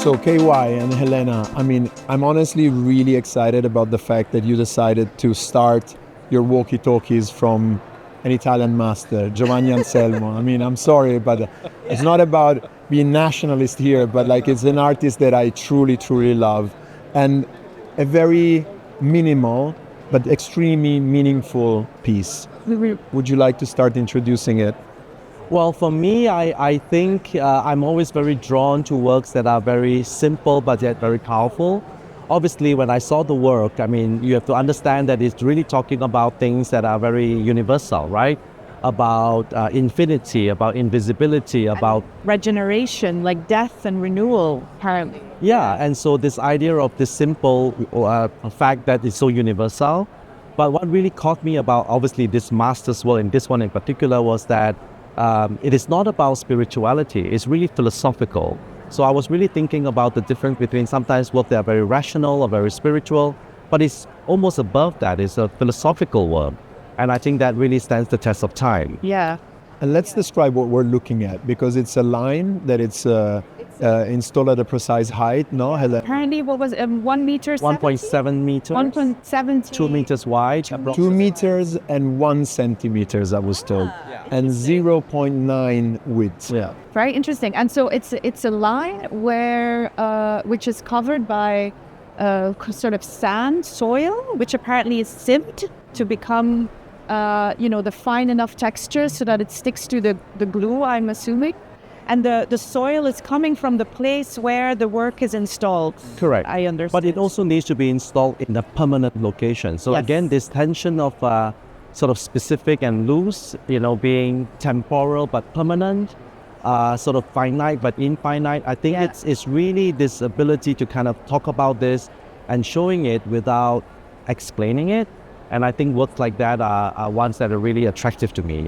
So KY and Helena, I mean, I'm honestly really excited about the fact that you decided to start your Walkie Talkies from an Italian master, Giovanni Anselmo. I mean, I'm sorry, but it's not about being nationalist here, but like it's an artist that I truly, truly love. And a very minimal, but extremely meaningful piece. Would you like to start introducing it? Well, for me, I think I'm always very drawn to works that are very simple but yet very powerful. Obviously, when I saw the work, I mean, you have to understand that it's really talking about things that are very universal, right? About infinity, about invisibility, about regeneration, like death and renewal, apparently. Yeah, and so this idea of this simple fact that it's so universal. But what really caught me about, obviously, this master's work, and this one in particular, was that it is not about spirituality, it's really philosophical. So I was really thinking about the difference between sometimes work that are very rational or very spiritual, but it's almost above that, it's a philosophical work. And I think that really stands the test of time. Yeah. And let's describe what we're looking at, because it's a line that it's installed at a precise height, no? Helena? Apparently, what was it, 1 meter? 1.7 meters. 1.7. 2 meters wide. 2 meters and 1 centimeters, I was told. And 0.9 width. Yeah. Very interesting. And so it's a line where which is covered by sort of sand, soil, which apparently is sieved to become the fine enough texture so that it sticks to the glue, I'm assuming. And the soil is coming from the place where the work is installed. Correct. I understand. But it also needs to be installed in a permanent location. So again, this tension of sort of specific and loose, being temporal but permanent, sort of finite but infinite. I think it's really this ability to kind of talk about this and showing it without explaining it. And I think works like that are ones that are really attractive to me,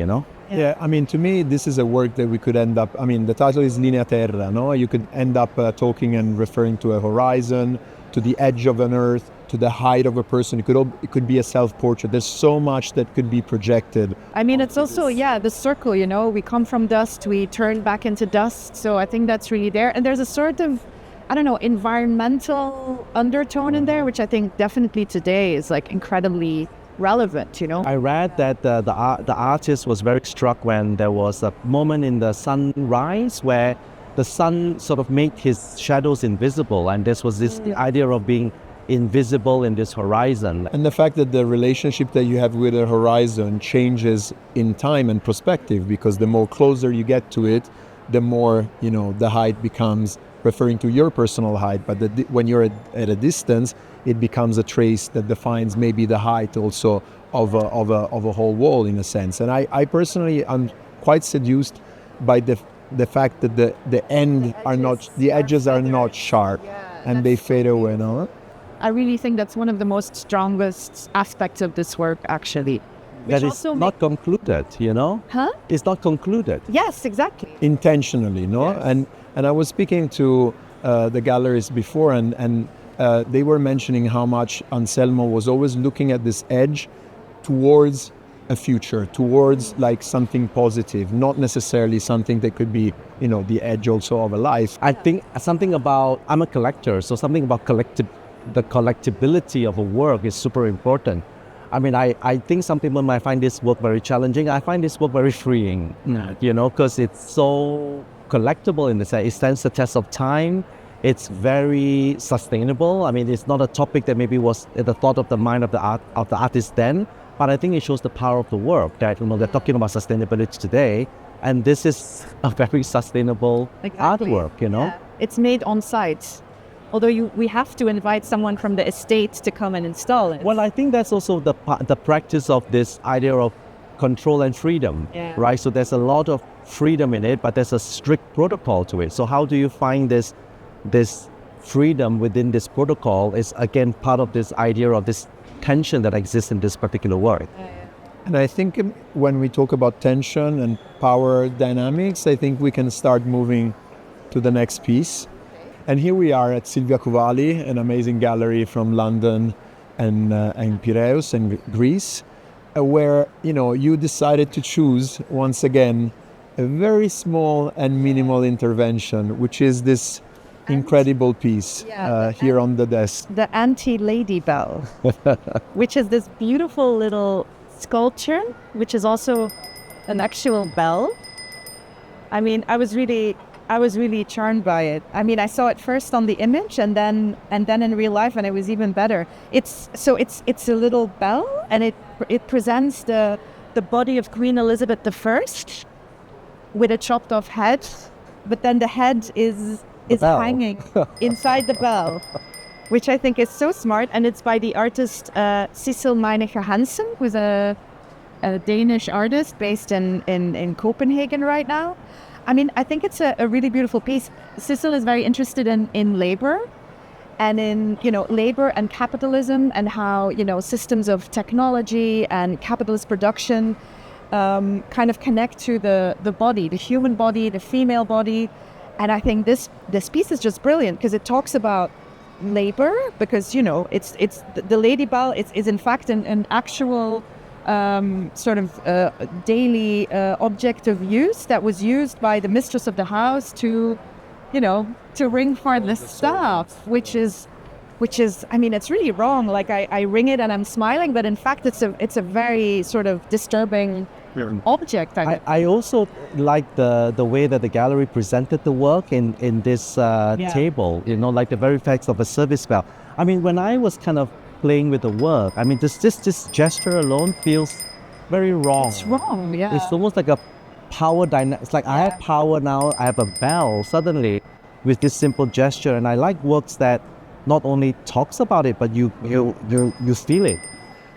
Yeah, I mean, to me, this is a work that we could end up, I mean, the title is Linea Terra, no? You could end up talking and referring to a horizon, to the edge of an earth, to the height of a person. It could be a self-portrait. There's so much that could be projected. I mean, it's also, the circle, we come from dust, we turn back into dust. So I think that's really there. And there's a sort of, environmental undertone in there, which I think definitely today is like incredibly relevant, I read that the artist was very struck when there was a moment in the sunrise where the sun sort of made his shadows invisible, and this was this idea of being invisible in this horizon. And the fact that the relationship that you have with the horizon changes in time and perspective, because the more closer you get to it, the more, the height becomes referring to your personal height, but when you're at a distance, it becomes a trace that defines maybe the height also of a whole wall, in a sense. And I personally am quite seduced by the fact that the edges are not sharp, and they fade away. No? I really think that's one of the most strongest aspects of this work, actually. That is not concluded, Huh? It's not concluded. Yes, exactly. Intentionally, no? Yes. And I was speaking to the galleries before, and they were mentioning how much Anselmo was always looking at this edge towards a future, towards like something positive, not necessarily something that could be, the edge also of a life. I think I'm a collector, so something about the collectibility of a work is super important. I mean, I think some people might find this work very challenging. I find this work very freeing, because it's so collectible in the sense it stands the test of time. It's very sustainable. I mean, it's not a topic that maybe was at the thought of the mind of the artist then, but I think it shows the power of the work that they're talking about sustainability today, and this is a very sustainable artwork. Yeah. It's made on site. Although we have to invite someone from the estate to come and install it. Well, I think that's also the practice of this idea of control and freedom, right? So there's a lot of freedom in it, but there's a strict protocol to it. So how do you find this freedom within this protocol is again part of this idea of this tension that exists in this particular work. And I think when we talk about tension and power dynamics, I think we can start moving to the next piece. And here we are at Silvia Covalli, an amazing gallery from London and Piraeus and Greece, where you decided to choose once again a very small and minimal intervention, which is this incredible piece here on the desk. The anti-lady bell, which is this beautiful little sculpture, which is also an actual bell. I mean, I was really charmed by it. I mean, I saw it first on the image, and then in real life, and it was even better. It's a little bell, and it presents the body of Queen Elizabeth I with a chopped off head, but then the head is hanging inside the bell, which I think is so smart. And it's by the artist Sissel Meineke Hansen, who's a Danish artist based in Copenhagen right now. I mean, I think it's a really beautiful piece. Sissel is very interested in labor and in, labor and capitalism, and how, systems of technology and capitalist production kind of connect to the body, the human body, the female body. And I think this piece is just brilliant because it talks about labor, because, it's the lady bell is in fact an actual sort of daily object of use that was used by the mistress of the house to ring for the staff, which is, I mean, it's really wrong. Like I ring it and I'm smiling, but in fact it's a very sort of disturbing object. I also like the way that the gallery presented the work in this table, like the very fact of a service bell. I mean, when I was kind of playing with the work, I mean, this gesture alone feels very wrong. It's wrong, yeah. It's almost like a power dynamic. It's like I have power now, I have a bell suddenly with this simple gesture. And I like works that not only talks about it, but you feel it.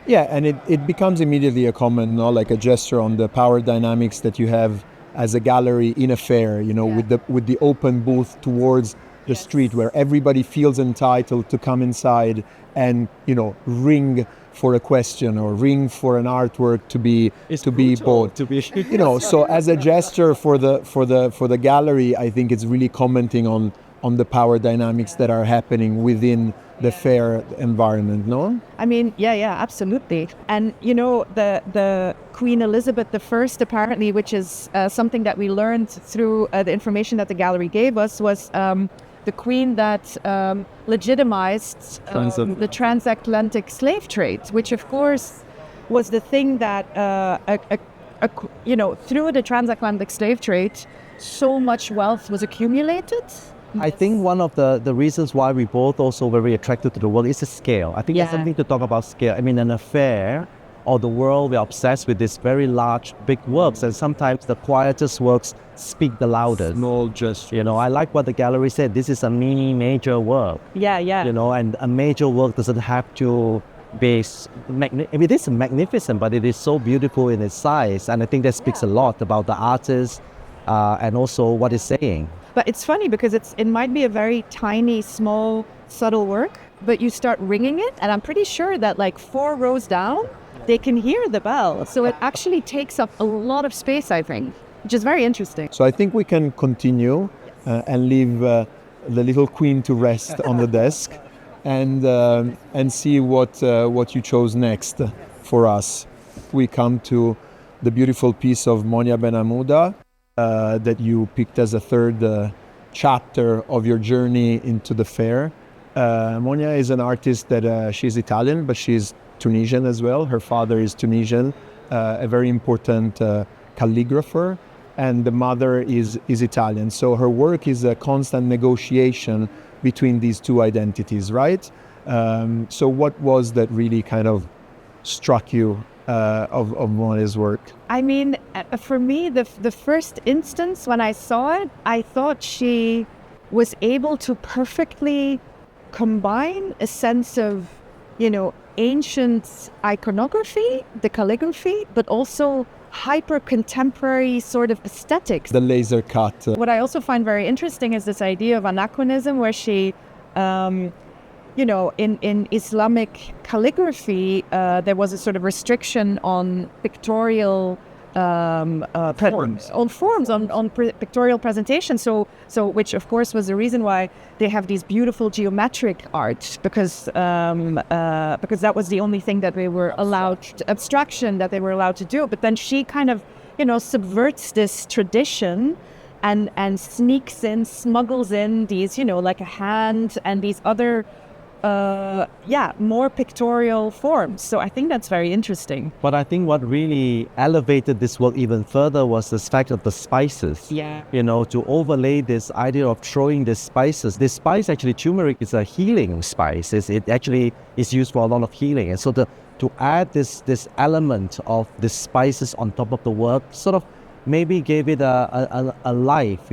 Yeah, and it becomes immediately a comment, like a gesture on the power dynamics that you have as a gallery in a fair, with the open booth towards the street, where everybody feels entitled to come inside and ring for a question or ring for an artwork to be bought. So as a gesture for the gallery, I think it's really commenting on the power dynamics that are happening within the fair environment, no? I mean, yeah, absolutely. And the Queen Elizabeth I, apparently, which is something that we learned through the information that the gallery gave us, was the queen that legitimized the transatlantic slave trade, which of course was the thing that through the transatlantic slave trade, so much wealth was accumulated. I think one of the reasons why we both also very attracted to the world is the scale. I think there's something to talk about scale. I mean, in a fair or the world, we're obsessed with these very large, big works, and sometimes the quietest works speak the loudest. Small gesture. I like what the gallery said. This is a mini major work. Yeah. And a major work doesn't have to be it is magnificent, but it is so beautiful in its size, and I think that speaks a lot about the artist and also what it's saying. But it's funny because it might be a very tiny, small, subtle work, but you start ringing it, and I'm pretty sure that like 4 rows down, they can hear the bell. So it actually takes up a lot of space, I think, which is very interesting. So I think we can continue and leave the little queen to rest on the desk and see what you chose next for us. We come to the beautiful piece of Monia Benhamouda that you picked as a third chapter of your journey into the fair. Monia is an artist that she's Italian, but she's Tunisian as well. Her father is Tunisian, a very important calligrapher, and the mother is Italian. So her work is a constant negotiation between these two identities, right? So what was that really kind of struck you of Monia's work? I mean, for me, the first instance when I saw it, I thought she was able to perfectly combine a sense of, ancient iconography, the calligraphy, but also hyper-contemporary sort of aesthetics. The laser cut. What I also find very interesting is this idea of anachronism, where she, in Islamic calligraphy, there was a sort of restriction on pictorial pictorial presentation. So which of course was the reason why they have these beautiful geometric art, because that was the only thing that they were allowed, abstraction that they were allowed to do. But then she kind of, subverts this tradition and sneaks in, smuggles in these, like a hand and these other, more pictorial forms. So I think that's very interesting. But I think what really elevated this work even further was the fact of the spices. Yeah. To overlay this idea of throwing the spices. This spice, actually, turmeric is a healing spice. It actually is used for a lot of healing. And so to add this element of the spices on top of the work sort of maybe gave it a life,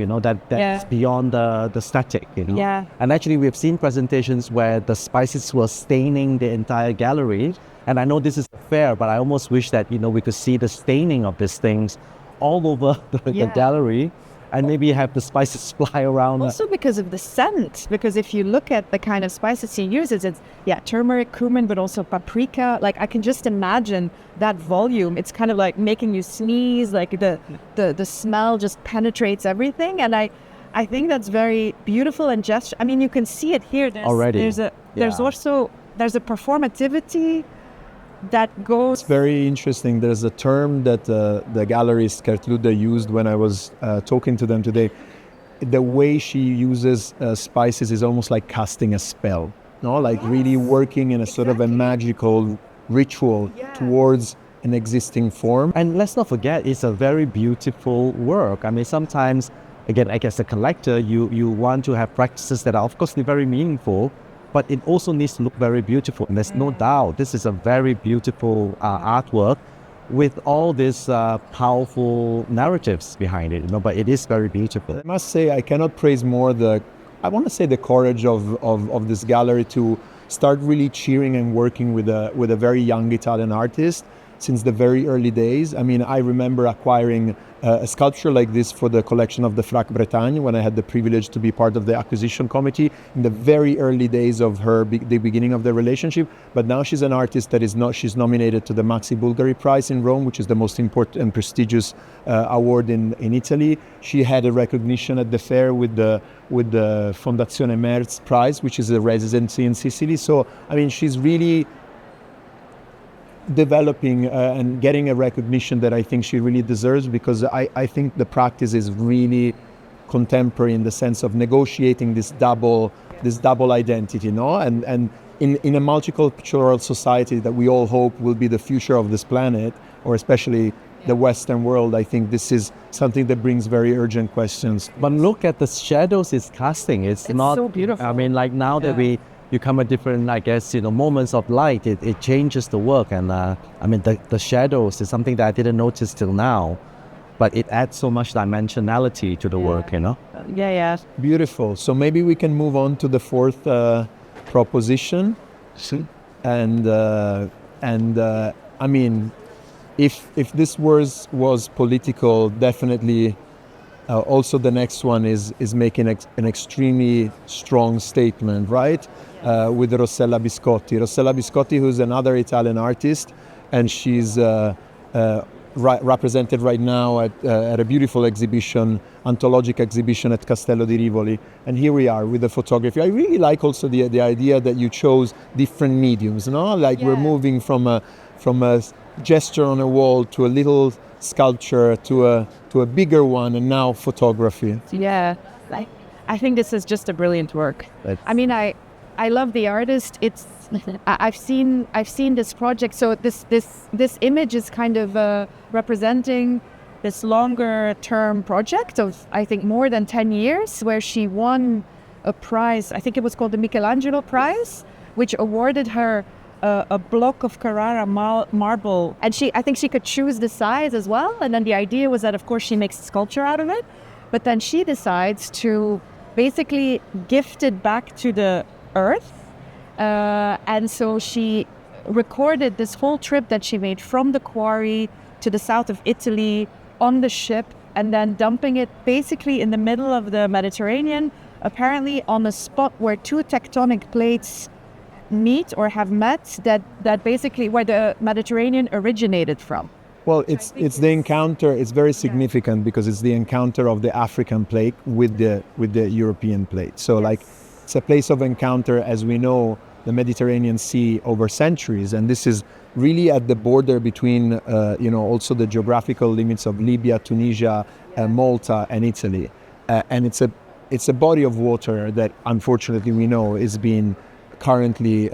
that's beyond the static, Yeah. And actually, we've seen presentations where the spices were staining the entire gallery. And I know this is fair, but I almost wish that, we could see the staining of these things all over the gallery, and maybe have the spices fly around. Also because of the scent, because if you look at the kind of spices he uses, it's turmeric, cumin, but also paprika. Like I can just imagine that volume. It's kind of like making you sneeze, like the smell just penetrates everything. And I think that's very beautiful and gesture. I mean, you can see it here. Already. There's a performativity that goes. It's very interesting. There's a term that the gallerist Gertrude used when I was talking to them today. The way she uses spices is almost like casting a spell, like really working in a sort of a magical ritual towards an existing form. And let's not forget, it's a very beautiful work. I mean, sometimes, again, I guess a collector, you want to have practices that are, of course, very meaningful, but it also needs to look very beautiful. And there's no doubt this is a very beautiful artwork with all these powerful narratives behind it, but it is very beautiful. I must say, I cannot praise more the courage of this gallery to start really cheering and working with a very young Italian artist since the very early days. I mean, I remember acquiring a sculpture like this for the collection of the Frac Bretagne when I had the privilege to be part of the acquisition committee in the very early days of the beginning of their relationship. But now she's an artist she's nominated to the Maxi Bulgari Prize in Rome, which is the most important and prestigious award in Italy. She had a recognition at the fair with the Fondazione Merz Prize, which is a residency in Sicily. So, I mean, she's really developing and getting a recognition that I think she really deserves, because I think the practice is really contemporary in the sense of negotiating this double identity, and in a multicultural society that we all hope will be the future of this planet, or especially the Western world. I think this is something that brings very urgent questions. But look at the shadows it's casting. It's not so beautiful. I mean, like now that you come at different, I guess, moments of light, it changes the work. And I mean, the shadows is something that I didn't notice till now, but it adds so much dimensionality to the work, Yeah. Beautiful. So maybe we can move on to the fourth proposition. And I mean, if this was political, definitely also the next one is making an extremely strong statement, right? With Rossella Biscotti. Rossella Biscotti, who's another Italian artist, and she's represented right now at a beautiful exhibition, anthologic exhibition at Castello di Rivoli. And here we are with the photography. I really like also the idea that you chose different mediums, Like we're moving from a gesture on a wall to a little sculpture to a bigger one, and now photography. Yeah, I think this is just a brilliant work. I mean, I love the artist. I've seen this project. So this image is kind of representing this longer term project of, I think, more than 10 years, where she won a prize. I think it was called the Michelangelo Prize, which awarded her a block of Carrara marble, and I think she could choose the size as well. And then the idea was that, of course, she makes sculpture out of it, but then she decides to basically gift it back to the earth. And so she recorded this whole trip that she made from the quarry to the south of Italy on the ship, and then dumping it basically in the middle of the Mediterranean, apparently on a spot where two tectonic plates meet or have met, that basically where the Mediterranean originated from. Well, it's the encounter. It's very significant because it's the encounter of the African plate with the European plate. So like it's a place of encounter. As we know, the Mediterranean Sea over centuries. And this is really at the border between, also the geographical limits of Libya, Tunisia, Malta, and Italy. And it's a body of water that, unfortunately, we know is being currently,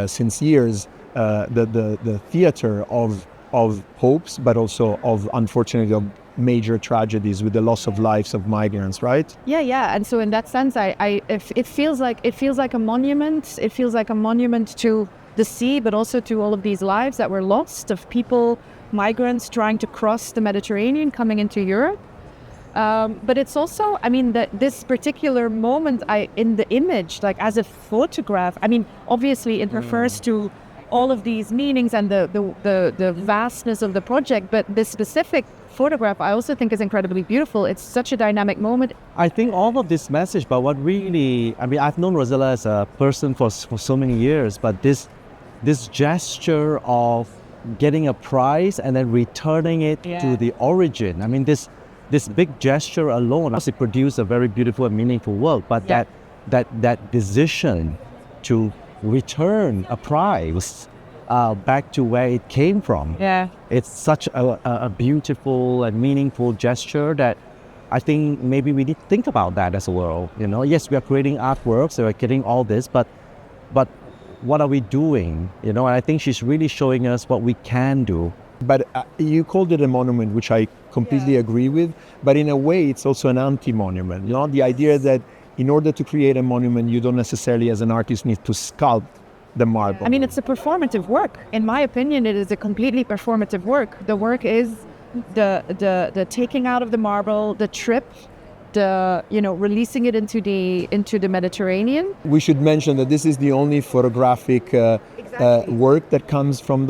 since years, the theater of hopes, but also of, unfortunately, of major tragedies with the loss of lives of migrants, right? Yeah. And so in that sense, it feels like a monument. It feels like a monument to the sea, but also to all of these lives that were lost, of people, migrants trying to cross the Mediterranean, coming into Europe. But it's also, this particular moment, in the image, like as a photograph, obviously it refers to all of these meanings and the vastness of the project, but this specific photograph I also think is incredibly beautiful. It's such a dynamic moment. I think all of this message, but what really, I've known Rosella as a person for so many years, but this gesture of getting a prize and then returning it to the origin, this big gesture alone, obviously produced a very beautiful and meaningful work, but that decision to return a prize back to where it came from. Yeah. It's such a beautiful and meaningful gesture that I think maybe we need to think about that as a world. Yes, we are creating artworks, we are getting all this, but what are we doing? And I think she's really showing us what we can do. But you called it a monument, which I completely agree with. But in a way, it's also an anti-monument. The idea that in order to create a monument, you don't necessarily, as an artist, need to sculpt the marble. It's a performative work. In my opinion, it is a completely performative work. The work is the taking out of the marble, the trip, releasing it into the Mediterranean. We should mention that this is the only photographic work that comes from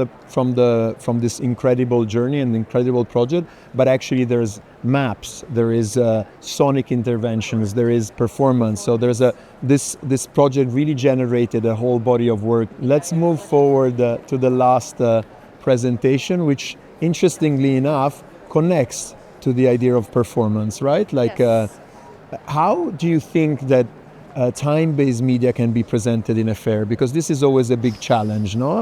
this incredible journey and incredible project. But actually, there's maps, there is sonic interventions, there is performance. So there's this project really generated a whole body of work. Let's move forward to the last presentation, which, interestingly enough, connects to the idea of performance, right? How do you think that time-based media can be presented in a fair? Because this is always a big challenge, no?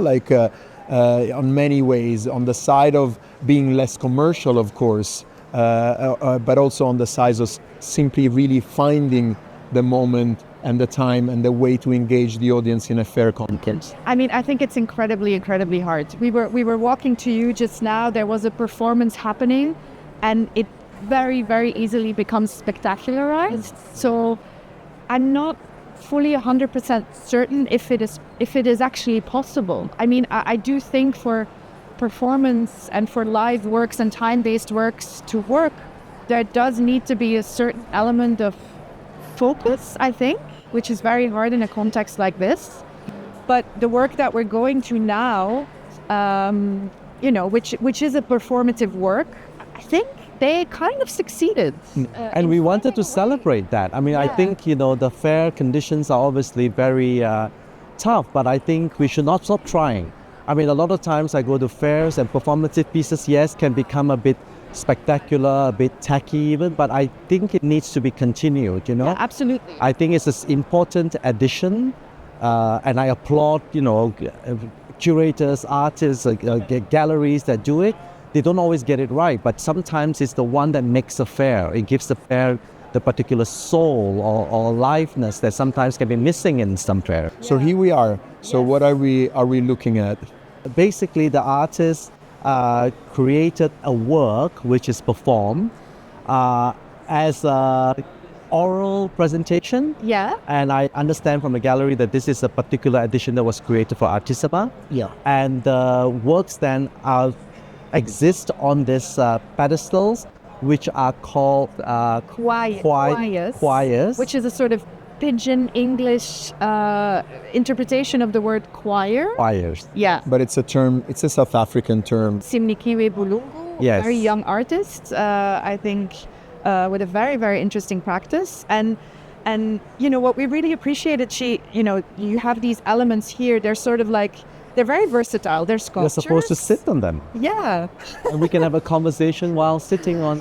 On many ways, on the side of being less commercial, of course, but also on the side of simply really finding the moment and the time and the way to engage the audience in a fair context. I think it's incredibly, incredibly hard. We were walking to you just now. There was a performance happening, and it very, very easily becomes spectacularized. So I'm not fully 100% certain if it is actually possible. I do think for performance and for live works and time-based works to work, there does need to be a certain element of focus, I think, which is very hard in a context like this. But the work that we're going to now, which is a performative work, I think they kind of succeeded. And we wanted to celebrate that. I think, the fair conditions are obviously very tough, but I think we should not stop trying. A lot of times I go to fairs and performative pieces, yes, can become a bit spectacular, a bit tacky even, but I think it needs to be continued, Yeah, absolutely. I think it's an important addition, and I applaud, curators, artists, galleries that do it. They don't always get it right, but sometimes it's the one that makes a fair. It gives the fair the particular soul or aliveness that sometimes can be missing in some fair. So here we are. So what are we looking at? Basically, the artist created a work which is performed as an oral presentation. Yeah. And I understand from the gallery that this is a particular edition that was created for Artissima. Yeah. And the works then exist on these pedestals, which are called choirs, which is a sort of pidgin English interpretation of the word choir. Choirs. Yeah. But it's a South African term. Simnikiwe Bulungu, yes. Very young artist, I think, with a very, very interesting practice. And what we really appreciated, you have these elements here, they're sort of like, they're very versatile. They're sculptures. You're supposed to sit on them. Yeah. And we can have a conversation while sitting on.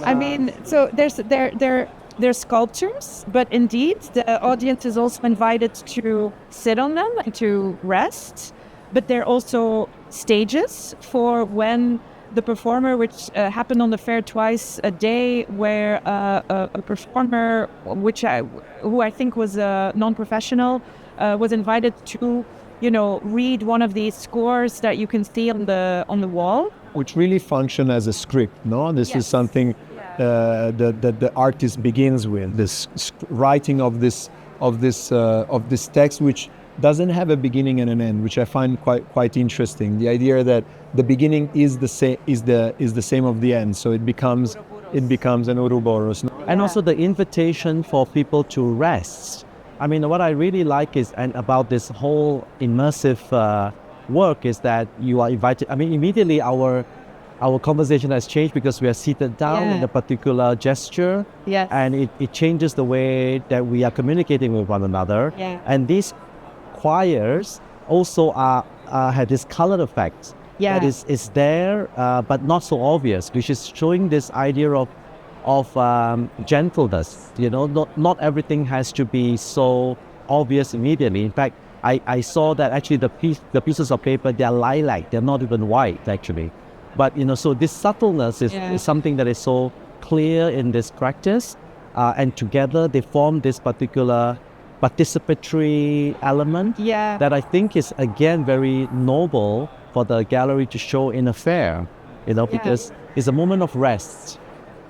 So they're they're sculptures, but indeed the audience is also invited to sit on them and to rest. But they're also stages for when the performer, which happened on the fair twice a day, where a performer, who I think was a non-professional, was invited to, read one of these scores that you can see on the wall, which really function as a script. No, this is something that the artist begins with, this writing of this text, which doesn't have a beginning and an end, which I find quite interesting. The idea that the beginning is the same of the end, so it becomes an Ouroboros. And also the invitation for people to rest. I mean, what I really like about this whole immersive work is that you are invited. I mean, immediately our conversation has changed because we are seated down in a particular gesture, and it changes the way that we are communicating with one another. And these choirs also had this color effect that is there, but not so obvious, which is showing this idea of gentleness. Not everything has to be so obvious immediately. In fact, I saw that actually the pieces of paper, they're lilac, they're not even white actually. But so this subtleness is something that is so clear in this practice, and together they form this particular participatory element that I think is again very noble for the gallery to show in a fair, because it's a moment of rest.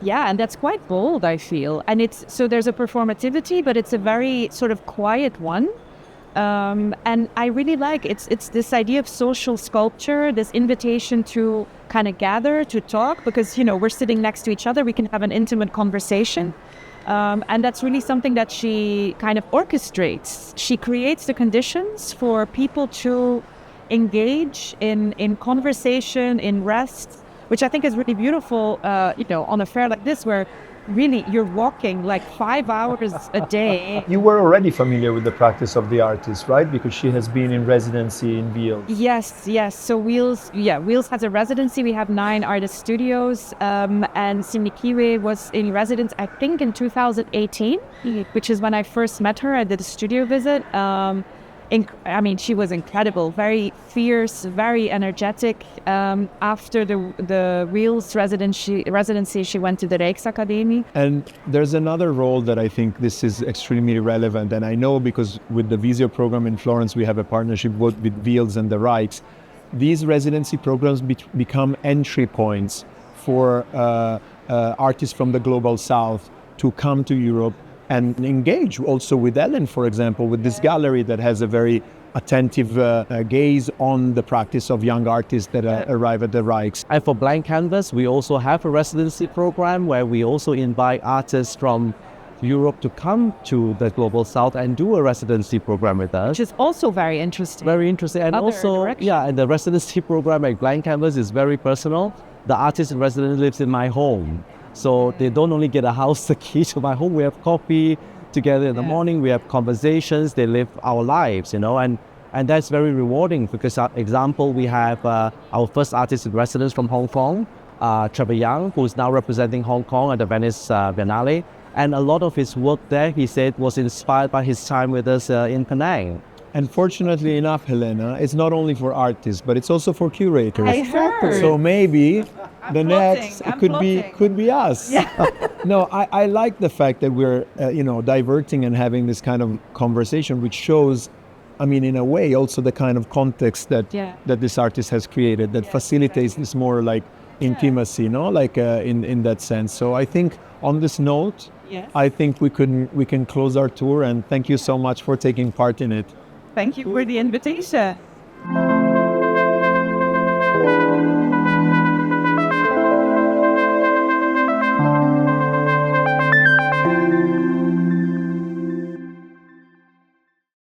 Yeah, and that's quite bold, I feel. And so there's a performativity, but it's a very sort of quiet one. And I really like it's this idea of social sculpture, this invitation to kind of gather, to talk, because we're sitting next to each other, we can have an intimate conversation. And that's really something that she kind of orchestrates. She creates the conditions for people to engage in conversation, in rest, which I think is really beautiful, on a fair like this, where really you're walking like 5 hours a day. You were already familiar with the practice of the artist, right? Because she has been in residency in WIELS. Yes. So WIELS has a residency. We have 9 artist studios, and Sinikiwe was in residence, I think, in 2018, which is when I first met her. I did a studio visit. She was incredible, very fierce, very energetic. After the WIELS residency, she went to the Rijksakademie. And there's another role that I think this is extremely relevant. And I know because with the Visio program in Florence, we have a partnership both with WIELS and the Rijks. These residency programs become entry points for artists from the Global South to come to Europe and engage also with Ellen, for example, with this gallery that has a very attentive gaze on the practice of young artists that arrive at the Rijks. And for Blank Canvas, we also have a residency program where we also invite artists from Europe to come to the Global South and do a residency program with us. Which is also very interesting. Very interesting. And and the residency program at Blank Canvas is very personal. The artist in residence lives in my home. So they don't only get a house, the key to my home. We have coffee together in the morning. We have conversations. They live our lives, and that's very rewarding because, example, we have our first artist in residence from Hong Kong, Trevor Young, who's now representing Hong Kong at the Venice Biennale. And a lot of his work there, he said, was inspired by his time with us in Penang. And fortunately enough, Helena, it's not only for artists, but it's also for curators. I heard. So maybe the next could be us. Yeah. No, I like the fact that we're diverting and having this kind of conversation, which shows, in a way, also the kind of context that this artist has created that facilitates this more like intimacy, in that sense. So I think on this note, I think we can close our tour, and thank you so much for taking part in it. Thank you for the invitation.